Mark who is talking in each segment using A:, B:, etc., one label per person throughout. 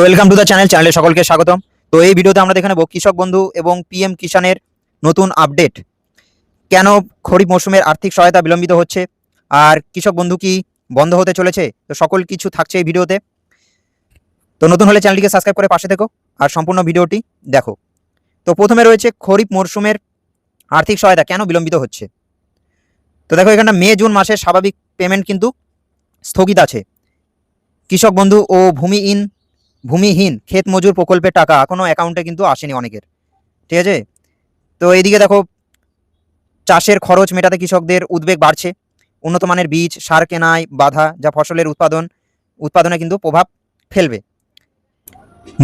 A: তো welcome to the চ্যানেলে সকলকে স্বাগতম। তো এই ভিডিওতে আমরা দেখে নেব কৃষক বন্ধু এবং পিএম কিষানের নতুন আপডেট। কেন খরিফ মৌসুমের আর্থিক সহায়তা বিলম্বিত হচ্ছে, আর কৃষক বন্ধু কি বন্ধ হতে চলেছে, তো সকল কিছু থাকছে এই ভিডিওতে। তো নতুন হলে চ্যানেলটিকে সাবস্ক্রাইব করে পাশে থেকো আর সম্পূর্ণ ভিডিওটি দেখো। তো প্রথমে রয়েছে খরিফ মরশুমের আর্থিক সহায়তা কেন বিলম্বিত হচ্ছে। তো দেখো এখানটা মে জুন মাসের স্বাভাবিক পেমেন্ট কিন্তু স্থগিত আছে। কৃষক বন্ধু ও ভূমিহীন ক্ষেত মজুর প্রকল্পের টাকা এখনও অ্যাকাউন্টে কিন্তু আসেনি অনেকের, ঠিক আছে। তো এইদিকে দেখো চাষের খরচ মেটাতে কৃষকদের উদ্বেগ বাড়ছে। উন্নত মানের বীজ সার কেনায় বাধা, যা ফসলের উৎপাদনে কিন্তু প্রভাব ফেলবে।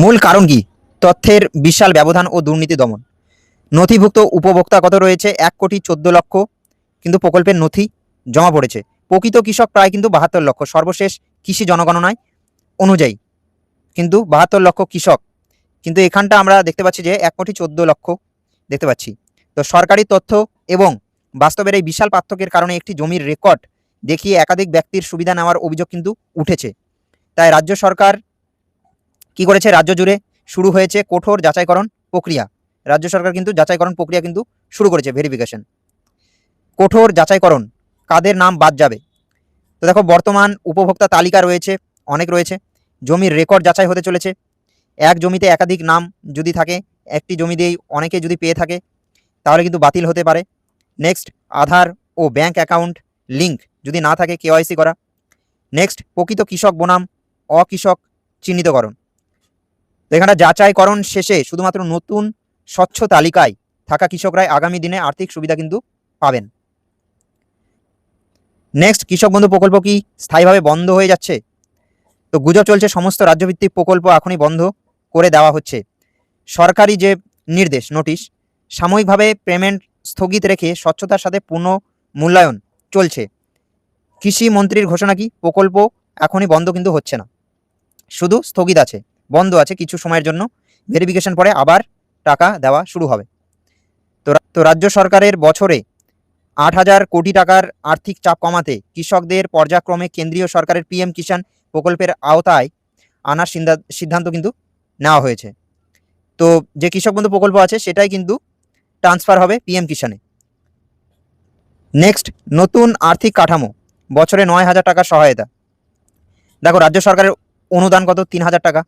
A: মূল কারণ কি? তথ্যের বিশাল ব্যবধান ও দুর্নীতি দমন। নথিভুক্ত উপভোক্তা কত রয়েছে? 1,14,00,000 কিন্তু প্রকল্পের নথি জমা পড়েছে। প্রকৃত কৃষক প্রায় কিন্তু 72 লক্ষ সর্বশেষ কৃষি জনগণনায় অনুযায়ী, কিন্তু 72 লক্ষ কৃষক। কিন্তু এখানটা আমরা দেখতে পাচ্ছি যে 1,14,00,000 দেখতে পাচ্ছি। তো সরকারি তথ্য এবং বাস্তবের এই বিশাল পার্থক্যের কারণে একটি জমির রেকর্ড দেখিয়ে একাধিক ব্যক্তির সুবিধা নেওয়ার অভিযোগ কিন্তু উঠেছে। তাই রাজ্য সরকার কি করেছে? রাজ্য জুড়ে শুরু হয়েছে কঠোর যাচাইকরণ প্রক্রিয়া। রাজ্য সরকার কিন্তু যাচাইকরণ প্রক্রিয়া কিন্তু শুরু করেছে, ভেরিফিকেশন। কঠোর যাচাইকরণ, কাদের নাম বাদ যাবে। তো দেখো বর্তমান উপভোক্তা তালিকা রয়েছে, অনেক রয়েছে। জমির রেকর্ড যাচাই হতে চলেছে। এক জমিতে একাধিক নাম যদি থাকে, একটি জমি দিয়েই অনেকে যদি পেয়ে থাকে, তাহলে কিন্তু বাতিল হতে পারে। নেক্সট, আধার ও ব্যাংক অ্যাকাউন্ট লিঙ্ক যদি না থাকে, কেওয়াইসি করা। নেক্সট, প্রকৃত কৃষক বনাম অকৃষক চিহ্নিতকরণ। তো এখানে যাচাইকরণ শেষে শুধুমাত্র নতুন স্বচ্ছ তালিকায় থাকা কৃষকরাই আগামী দিনে আর্থিক সুবিধা কিন্তু পাবেন। নেক্সট, কৃষক বন্ধু প্রকল্প কি স্থায়ীভাবে বন্ধ হয়ে যাচ্ছে? তো গুজব চলছে সমস্ত রাজ্যভিত্তিক প্রকল্প এখনই বন্ধ করে দেওয়া হচ্ছে। সরকারি যে নির্দেশ নোটিশ, সাময়িকভাবে পেমেন্ট স্থগিত রেখে স্বচ্ছতার সাথে পুনঃ মূল্যায়ন চলছে। কৃষি মন্ত্রীর ঘোষণা কি? প্রকল্প এখনই বন্ধ কিন্তু হচ্ছে না, শুধু স্থগিত আছে, বন্ধ আছে কিছু সময়ের জন্য। ভেরিফিকেশন পরে আবার টাকা দেওয়া শুরু হবে। তো রাজ্য সরকারের বছরে 8,000 কোটি টাকার আর্থিক চাপ কমাতে কৃষকদের পর্যায়ক্রমে কেন্দ্রীয় সরকারের পিএম কিষাণ প্রকল্পের আওতায় আনার সিদ্ধান্ত কিন্তু নেওয়া হয়েছে। তো যে কৃষক বন্ধু প্রকল্প আছে সেটাই কিন্তু ট্রান্সফার হবে পিএম কিষাণে। নেক্সট, নতুন আর্থিক কাঠামো, বছরে 9,000 টাকার সহায়তা। দেখো রাজ্য সরকারের অনুদান কত? 3,000 টাকা।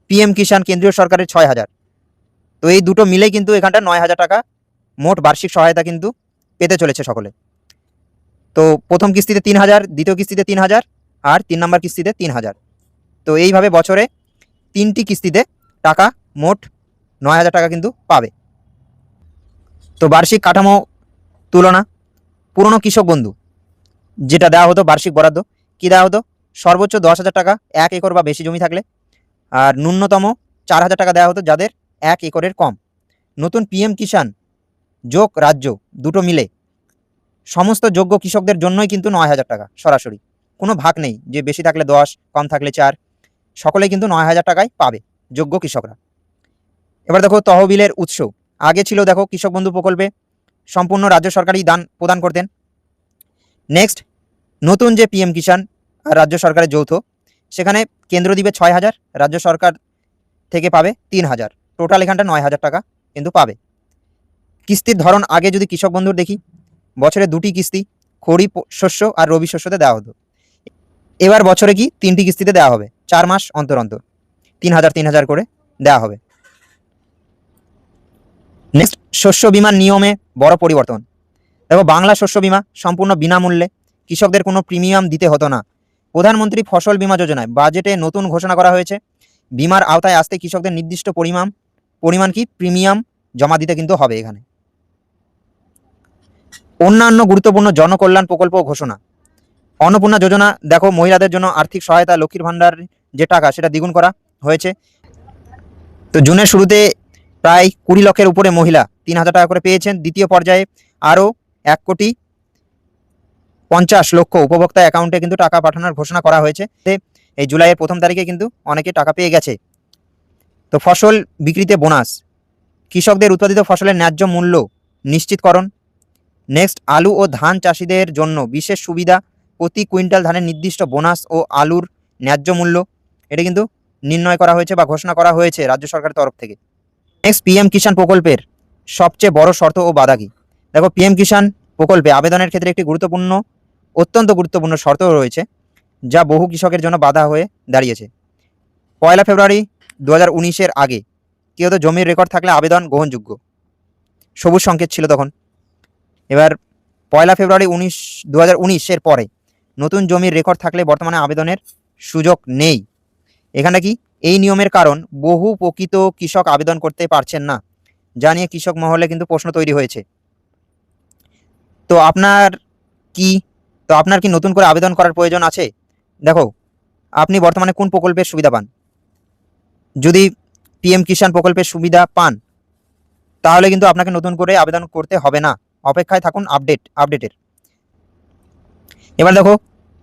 A: পিএম কিষাণ কেন্দ্রীয় সরকারের 6,000। তো এই দুটো মিলেই কিন্তু এখানটা 9,000 টাকা মোট বার্ষিক সহায়তা কিন্তু পেতে চলেছে সকলে। তো প্রথম কিস্তিতে 3,000, দ্বিতীয় কিস্তিতে 3,000, আর 3 নম্বর কিস্তিতে 3,000। তো এইভাবে বছরে 3টি কিস্তিতে টাকা মোট 9,000 টাকা কিন্তু পাবে। তো বার্ষিক কাঠামো তুলনা, পুরনো কৃষক বন্ধু যেটা দেওয়া হতো বার্ষিক বরাদ্দ, কী দেওয়া হতো? সর্বোচ্চ 10,000 টাকা 1 একর বা বেশি জমি থাকলে, আর ন্যূনতম 4,000 টাকা দেওয়া হতো যাদের 1 একরের কম। নতুন পিএম কিষাণ যোগ রাজ্য দুটো মিলে সমস্ত যোগ্য কৃষকদের জন্যই কিন্তু 9,000 টাকা সরাসরি, কোনো ভাগ নেই যে বেশি থাকলে 10, কম থাকলে 4, সকলেই কিন্তু 9,000 টাকায় পাবে যোগ্য কৃষকরা। এবার দেখো তহবিলের উৎস, আগে ছিল দেখো কৃষক বন্ধু প্রকল্পে সম্পূর্ণ রাজ্য সরকারই দান প্রদান করতেন। নেক্সট, নতুন যে পিএম কিষাণ আর রাজ্য সরকারের যৌথ, সেখানে কেন্দ্র দিবে 6,000, রাজ্য সরকার থেকে পাবে 3,000, টোটাল এখানটা 9,000 টাকা কিন্তু পাবে। কিস্তির ধরন, আগে যদি কৃষক বন্ধুর দেখি, বছরে 2টি কিস্তি খরিফ শস্য আর রবি শস্যতে দেওয়া হতো। এবার বছরে কি 3টি কিস্তিতে দেওয়া হবে, 4 মাস অন্তর অন্তর 3,000 করে দেওয়া হবে। নেক্সট, শস্য বিমার নিয়মে বড় পরিবর্তন। দেখো বাংলা শস্য বিমা সম্পূর্ণ বিনামূল্যে, কৃষকদের কোনো প্রিমিয়াম দিতে হতো না। প্রধানমন্ত্রী ফসল বিমা যোজনায় বাজেটে নতুন ঘোষণা করা হয়েছে, বিমার আওতায় আসতে কৃষকদের নির্দিষ্ট পরিমাণ কি প্রিমিয়াম জমা দিতে কিন্তু হবে এখানে। অন্যান্য গুরুত্বপূর্ণ জনকল্যাণ প্রকল্প ঘোষণা, অন্নপূর্ণা যোজনা, দেখো মহিলাদের জন্য আর্থিক সহায়তা, লক্ষ্মীর ভাণ্ডার যে টাকা সেটা দ্বিগুণ করা হয়েছে। তো জুনের শুরুতে প্রায় 20 লক্ষের উপরে মহিলা 3,000 টাকা করে পেয়েছেন। দ্বিতীয় পর্যায়ে আরও 1,50,00,000 উপভোক্তা অ্যাকাউন্টে কিন্তু টাকা পাঠানোর ঘোষণা করা হয়েছে। এই জুলাইয়ের 1ম তারিখে কিন্তু অনেকে টাকা পেয়ে গেছে। তো ফসল বিক্রিতে বোনাস, কৃষকদের উৎপাদিত ফসলের ন্যায্য মূল্য নিশ্চিতকরণ। নেক্সট, আলু ও ধান চাষিদের জন্য বিশেষ সুবিধা, প্রতি কুইন্টাল ধানের নির্দিষ্ট বোনাস ও আলুর ন্যায্য মূল্য, এটা কিন্তু নির্ণয় করা হয়েছে বা ঘোষণা করা হয়েছে রাজ্য সরকারের তরফ থেকে। নেক্সট, পিএম কিষাণ প্রকল্পের সবচেয়ে বড় শর্ত ও বাধা কি? দেখো, পিএম কিষাণ প্রকল্পে আবেদনের ক্ষেত্রে একটি অত্যন্ত গুরুত্বপূর্ণ শর্ত রয়েছে, যা বহু কৃষকের জন্য বাধা হয়ে দাঁড়িয়েছে। 1 ফেব্রুয়ারি 2019-এর আগে কি হতো? জমির রেকর্ড থাকলে আবেদন গ্রহণযোগ্য, সবুজ সংকেত ছিল তখন। এবার 1 ফেব্রুয়ারি 2019-এর পরে নতুন জমির রেকর্ড থাকলে বর্তমানে আবেদনের সুযোগ নেই। এখানে কি এই নিয়মের কারণ বহু প্রকৃত কৃষক আবেদন করতে পারছেন না, যা নিয়ে কৃষক মহলে কিন্তু প্রশ্ন তৈরি হয়েছে। তো আপনার কি নতুন করে আবেদন করার প্রয়োজন আছে? দেখো, আপনি বর্তমানে কোন প্রকল্পের সুবিধা পান? যদি পিএম কিষাণ প্রকল্পের সুবিধা পান, তাহলে কিন্তু আপনাকে নতুন করে আবেদন করতে হবে না, অপেক্ষায় থাকুন আপডেটের। এবার দেখো,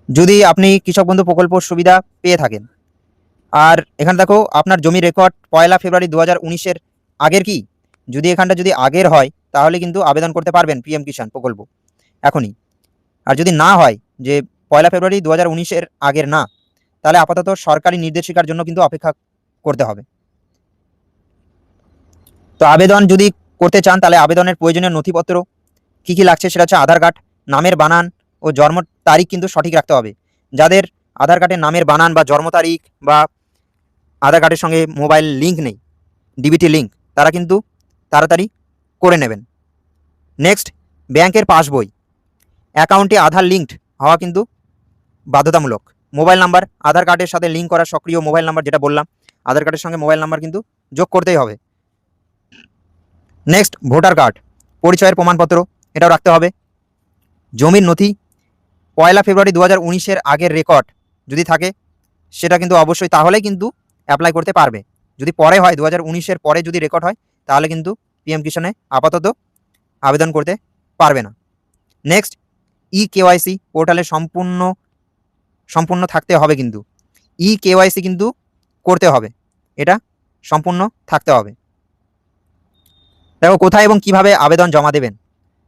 A: যদি আপনি কৃষক বন্ধু প্রকল্প সুবিধা পেয়ে থাকেন, আর এখানে দেখো আপনার জমির রেকর্ড 1 ফেব্রুয়ারি 2019-এর আগের কি, যদি এখানটা যদি আগের হয় তাহলে কিন্তু আবেদন করতে পারবেন পিএম কিষাণ প্রকল্প এখনই। আর যদি না হয়, যে 1 ফেব্রুয়ারি 2019-এর আগের না, তাহলে আপাতত সরকারি নির্দেশিকার জন্য কিন্তু অপেক্ষা করতে হবে। তো আবেদন যদি করতে চান, তাহলে আবেদনের প্রয়োজনীয় নথিপত্র কি কি লাগছে সেটা হচ্ছে আধার কার্ড, নামের বানান ও জন্ম তারিখ কিন্তু সঠিক রাখতে হবে। যাদের আধার কার্ডের নামের বানান বা জন্ম তারিখ বা আধার কার্ডের সঙ্গে মোবাইল লিঙ্ক নেই, ডিবিটি লিঙ্ক, তারা কিন্তু তাড়াতাড়ি করে নেবেন। নেক্সট, ব্যাংকের পাসবই, অ্যাকাউন্টে আধার লিঙ্কড হওয়া কিন্তু বাধ্যতামূলক। মোবাইল নাম্বার, আধার কার্ডের সাথে লিঙ্ক করা সক্রিয় মোবাইল নাম্বার, যেটা বললাম, আধার কার্ডের সঙ্গে মোবাইল নাম্বার কিন্তু যোগ করতেই হবে। নেক্সট, ভোটার কার্ড, পরিচয়ের প্রমাণপত্র, এটাও রাখতে হবে। জমির নথি, 1 ফেব্রুয়ারি 2019-এর আগের রেকর্ড যদি থাকে সেটা কিন্তু অবশ্যই, তাহলেই কিন্তু অ্যাপ্লাই করতে পারবে। যদি পরে হয়, 2019-এর পরে যদি রেকর্ড হয়, তাহলে কিন্তু পিএম কিষাণে আপাতত আবেদন করতে পারবে না। নেক্সট, কেওয়াইসি পোর্টালে সম্পূর্ণ থাকতে হবে, কিন্তু কেওয়াইসি কিন্তু করতে হবে, এটা সম্পূর্ণ থাকতে হবে। দেখো, কোথায় এবং কিভাবে আবেদন জমা দেবেন।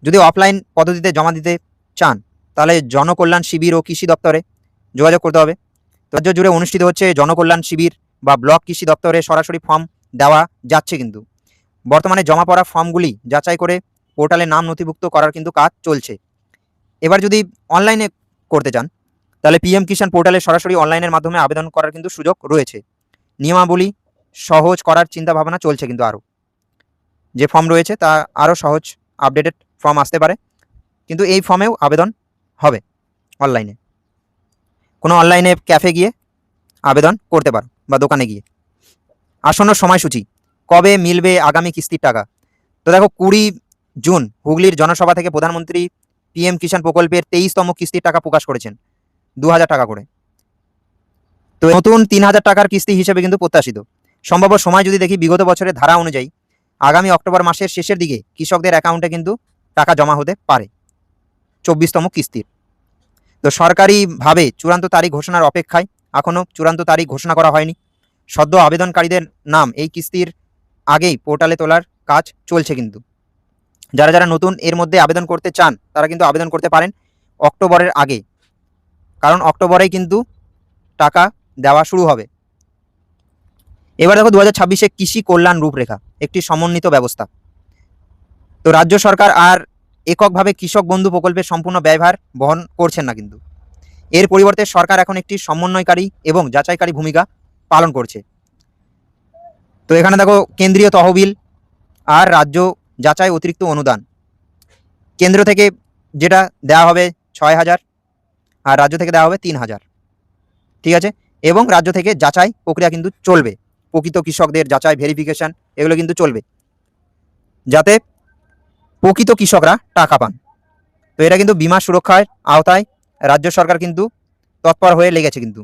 A: যদি অফলাইন পদ্ধতিতে জমা দিতে চান, তাহলে জনকল্যাণ শিবির ও কৃষি দপ্তরে যোগাযোগ করতে হবে। রাজ্য জুড়ে অনুষ্ঠিত হচ্ছে জনকল্যাণ শিবির বা ব্লক কৃষি দপ্তরে সরাসরি ফর্ম দেওয়া যাচ্ছে। কিন্তু বর্তমানে জমা পড়া ফর্মগুলি যাচাই করে পোর্টালে নাম নথিভুক্ত করার কিন্তু কাজ চলছে। এবার যদি অনলাইনে করতে চান, তাহলে পিএম কিষাণ পোর্টালে সরাসরি অনলাইনের মাধ্যমে আবেদন করার কিন্তু সুযোগ রয়েছে। নিয়মাবলী সহজ করার চিন্তা ভাবনা চলছে, কিন্তু আরও যে ফর্ম রয়েছে তা আরও সহজ আপডেটেড ফর্ম আসতে পারে, কিন্তু এই ফর্মেও আবেদন হবে অনলাইনে। কোনো অনলাইনে ক্যাফে গিয়ে আবেদন করতে পারো বা দোকানে গিয়ে। আসন্ন সময়সূচি, কবে মিলবে আগামী কিস্তির টাকা। তো দেখো, 20 জুন হুগলির জনসভা থেকে প্রধানমন্ত্রী পিএম কিষাণ প্রকল্পের 23তম কিস্তির টাকা প্রকাশ করেছেন, 2000 টাকা করে। তো নতুন 3000 টাকার কিস্তি হিসেবে কিন্তু প্রত্যাশিত। সম্ভাব্য সময় যদি দেখি, বিগত বছরের ধারা অনুযায়ী আগামী অক্টোবর মাসের শেষের দিকে কৃষকদের অ্যাকাউন্টে কিন্তু টাকা জমা হতে পারে 24তম কিস্তির। তো সরকারিভাবে চূড়ান্ত তারিখ ঘোষণার অপেক্ষায়, এখনও চূড়ান্ত তারিখ ঘোষণা করা হয়নি। সদ্য আবেদনকারীদের নাম এই কিস্তির আগেই পোর্টালে তোলার কাজ চলছে। কিন্তু যারা যারা নতুন এর মধ্যে আবেদন করতে চান, তারা কিন্তু আবেদন করতে পারেন অক্টোবরের আগে, কারণ অক্টোবরেই কিন্তু টাকা দেওয়া শুরু হবে। এবার দেখো, 2026-এ কৃষি কল্যাণ রূপরেখা, একটি সমন্বিত ব্যবস্থা। তো রাজ্য সরকার আর এককভাবে কৃষক বন্ধু প্রকল্পের সম্পূর্ণ ব্যয়ভার বহন করছেন না, কিন্তু এর পরিবর্তে সরকার এখন একটি সমন্বয়কারী এবং যাচাইকারী ভূমিকা পালন করছে। তো এখানে দেখো, কেন্দ্রীয় তহবিল আর রাজ্য যাচাই অতিরিক্ত অনুদান, কেন্দ্র থেকে যেটা দেওয়া হবে 6000 আর রাজ্য থেকে দেওয়া হবে 3000, ঠিক আছে। এবং রাজ্য থেকে যাচাই প্রক্রিয়া কিন্তু চলবে, প্রকৃত কৃষকদের যাচাই ভেরিফিকেশন এগুলো কিন্তু চলবে, যাতে প্রকৃত কৃষকরা টাকা পান। তো এটা কিন্তু বীমা সুরক্ষার আওতায় রাজ্য সরকার কিন্তু তৎপর হয়ে লেগেছে কিন্তু।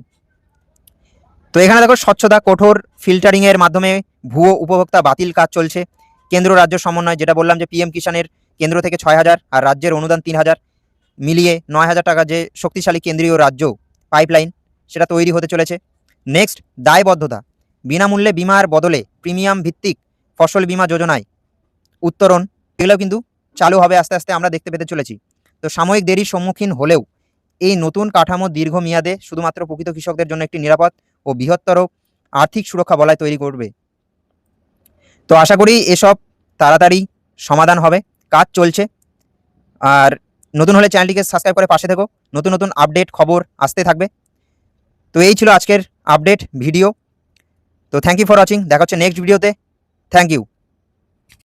A: তো এখানে দেখো, স্বচ্ছতা, কঠোর ফিল্টারিংয়ের মাধ্যমে ভুয়ো উপভোক্তা বাতিল কাজ চলছে। কেন্দ্র রাজ্য সমন্বয়, যেটা বললাম যে পিএম কিষাণের কেন্দ্র থেকে 6000 আর রাজ্যের অনুদান 3000 মিলিয়ে 9000 টাকা যে শক্তিশালী কেন্দ্রীয় রাজ্য পাইপলাইন, সেটা তৈরি হতে চলেছে। নেক্সট, দায়বদ্ধতা, বিনামূল্যে বিমার বদলে প্রিমিয়াম ভিত্তিক ফসল বীমা যোজনায় উত্তরণ, এগুলো কিন্তু চালু হবে আস্তে আস্তে, আমরা দেখতে পেতে চলেছি। তো সাময়িক দেরির সম্মুখীন হলেও এই নতুন কাঠামো দীর্ঘমেয়াদে শুধুমাত্র প্রকৃত কৃষকদের জন্য একটি নিরাপদ ও বৃহত্তর আর্থিক সুরক্ষা বলয় তৈরি করবে। তো আশা করি এসব তাড়াতাড়ি সমাধান হবে, কাজ চলছে। আর নতুন হলে চ্যানেলটিকে সাবস্ক্রাইব করে পাশে থেকো, নতুন নতুন আপডেট খবর আসতে থাকবে। তো এই ছিল আজকের আপডেট ভিডিও। তো থ্যাংক ইউ ফর ওয়াচিং, দেখা হচ্ছে নেক্সট ভিডিওতে। Thank you.